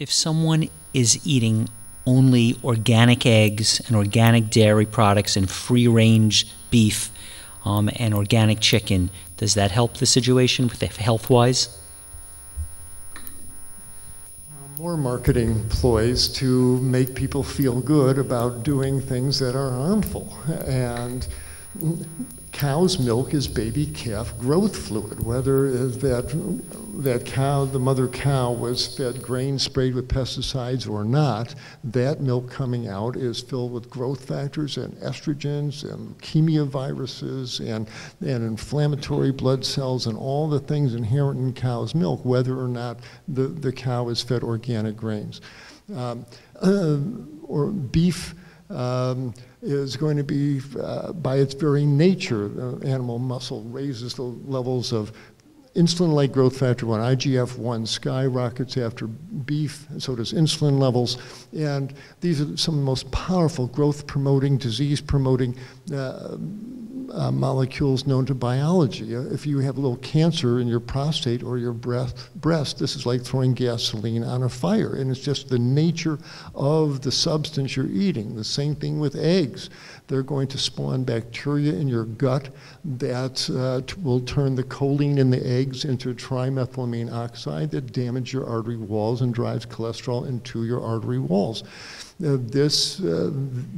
If someone is eating only organic eggs and organic dairy products and free-range beef and organic chicken, does that help the situation with health-wise? More marketing ploys to make people feel good about doing things that are harmful. And cow's milk is baby calf growth fluid, whether that cow, the mother cow, was fed grain sprayed with pesticides or not. That milk coming out is filled with growth factors and estrogens and leukemia viruses and inflammatory blood cells and all the things inherent in cow's milk, whether or not the cow is fed organic grains. Or beef is going to be, by its very nature, animal muscle raises the levels of insulin-like growth factor 1, IGF-1 skyrockets after beef, and so does insulin levels. And these are some of the most powerful growth-promoting, disease-promoting molecules known to biology. If you have a little cancer in your prostate or your breast, this is like throwing gasoline on a fire, and it's just the nature of the substance you're eating. The same thing with eggs. They're going to spawn bacteria in your gut that will turn the choline in the eggs into trimethylamine oxide that damage your artery walls and drives cholesterol into your artery walls. This,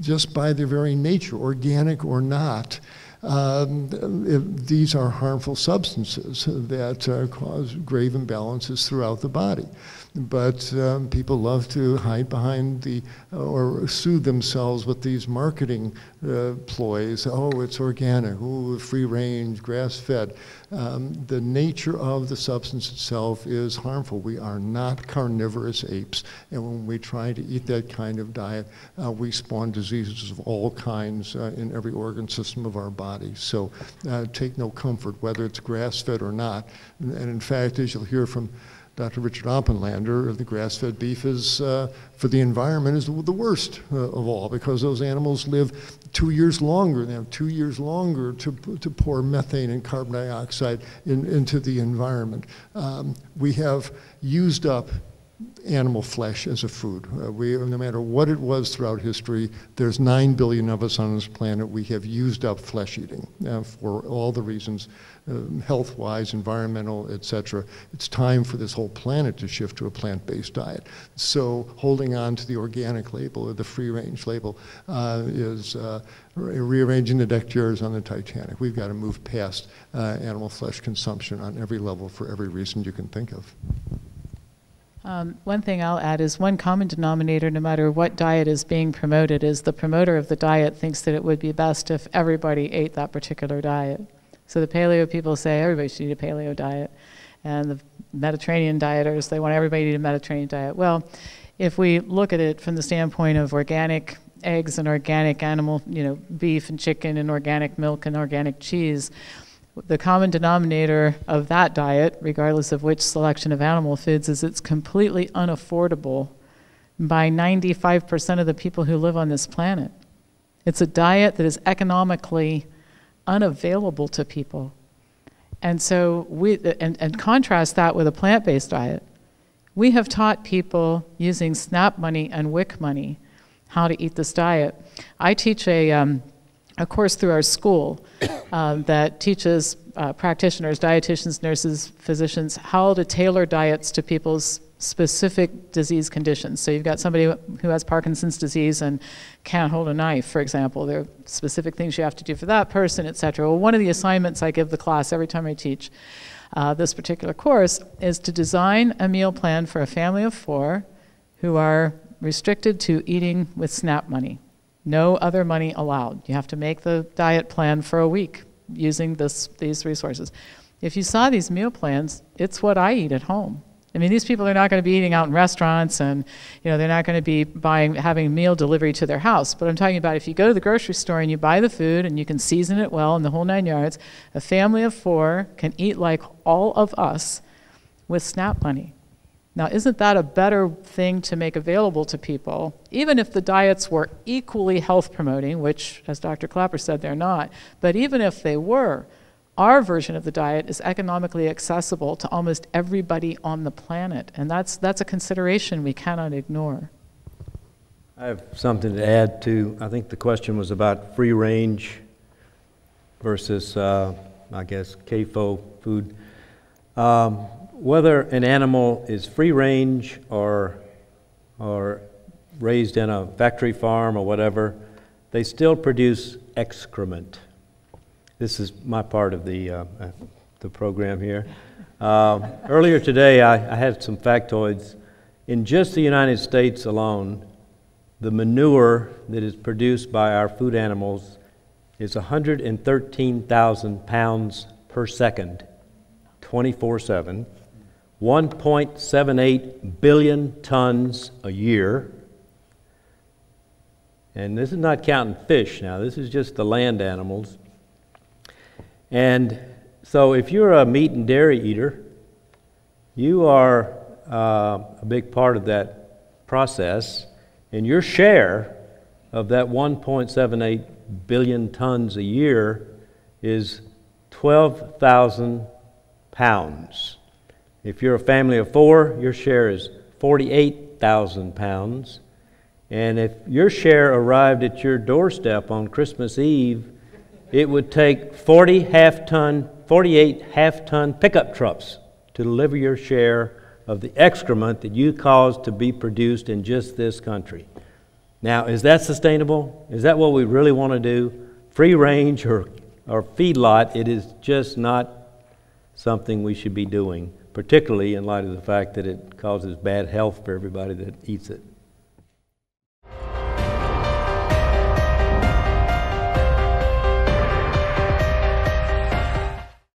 just by their very nature, organic or not, these are harmful substances that cause grave imbalances throughout the body. But people love to hide behind or soothe themselves with these marketing ploys. Oh, it's organic, oh, free range, grass fed. The nature of the substance itself is harmful. We are not carnivorous apes. And when we try to eat that kind of diet, we spawn diseases of all kinds in every organ system of our body. So take no comfort whether it's grass fed or not. And in fact, as you'll hear from Dr. Richard Oppenlander, the grass-fed beef is, for the environment, is the worst of all, because those animals live 2 years longer. They have 2 years longer to pour methane and carbon dioxide into the environment. We have used up animal flesh as a food. No matter what it was throughout history, there's 9 billion of us on this planet. We have used up flesh eating for all the reasons, health-wise, environmental, etc. It's time for this whole planet to shift to a plant-based diet. So holding on to the organic label or the free-range label is rearranging the deck chairs on the Titanic. We've got to move past animal flesh consumption on every level for every reason you can think of. One thing I'll add is one common denominator, no matter what diet is being promoted, is the promoter of the diet thinks that it would be best if everybody ate that particular diet. So the paleo people say everybody should eat a paleo diet. And the Mediterranean dieters, they want everybody to eat a Mediterranean diet. Well, if we look at it from the standpoint of organic eggs and organic animal, beef and chicken and organic milk and organic cheese, the common denominator of that diet, regardless of which selection of animal foods, is it's completely unaffordable by 95% of the people who live on this planet. It's a diet that is economically unavailable to people. And so and contrast that with a plant-based diet. We have taught people using SNAP money and WIC money how to eat this diet. I teach a course through our school that teaches practitioners, dietitians, nurses, physicians, how to tailor diets to people's specific disease conditions. So you've got somebody who has Parkinson's disease and can't hold a knife, for example. There are specific things you have to do for that person, et cetera. Well, one of the assignments I give the class every time I teach this particular course is to design a meal plan for a family of 4 who are restricted to eating with SNAP money. No other money allowed. You have to make the diet plan for a week using these resources. If you saw these meal plans, it's what I eat at home. I mean, these people are not going to be eating out in restaurants, and they're not going to be having meal delivery to their house. But I'm talking about if you go to the grocery store and you buy the food and you can season it well and the whole 9 yards, a family of 4 can eat like all of us with SNAP money. Now, isn't that a better thing to make available to people, even if the diets were equally health promoting, which, as Dr. Klaper said, they're not, but even if they were, our version of the diet is economically accessible to almost everybody on the planet, and that's a consideration we cannot ignore. I have something to add to, I think the question was about free range versus, I guess, CAFO food. Whether an animal is free range or raised in a factory farm or whatever, they still produce excrement. This is my part of the program here. Earlier today, I had some factoids. In just the United States alone, the manure that is produced by our food animals is 113,000 pounds per second, 24/7, 1.78 billion tons a year. And this is not counting fish now, this is just the land animals. And so if you're a meat and dairy eater, you are a big part of that process, and your share of that 1.78 billion tons a year is 12,000 pounds. If you're a family of 4, your share is 48,000 pounds. And if your share arrived at your doorstep on Christmas Eve, it would take 48 half-ton pickup trucks to deliver your share of the excrement that you caused to be produced in just this country. Now, is that sustainable? Is that what we really want to do? Free range or feedlot, it is just not something we should be doing, particularly in light of the fact that it causes bad health for everybody that eats it.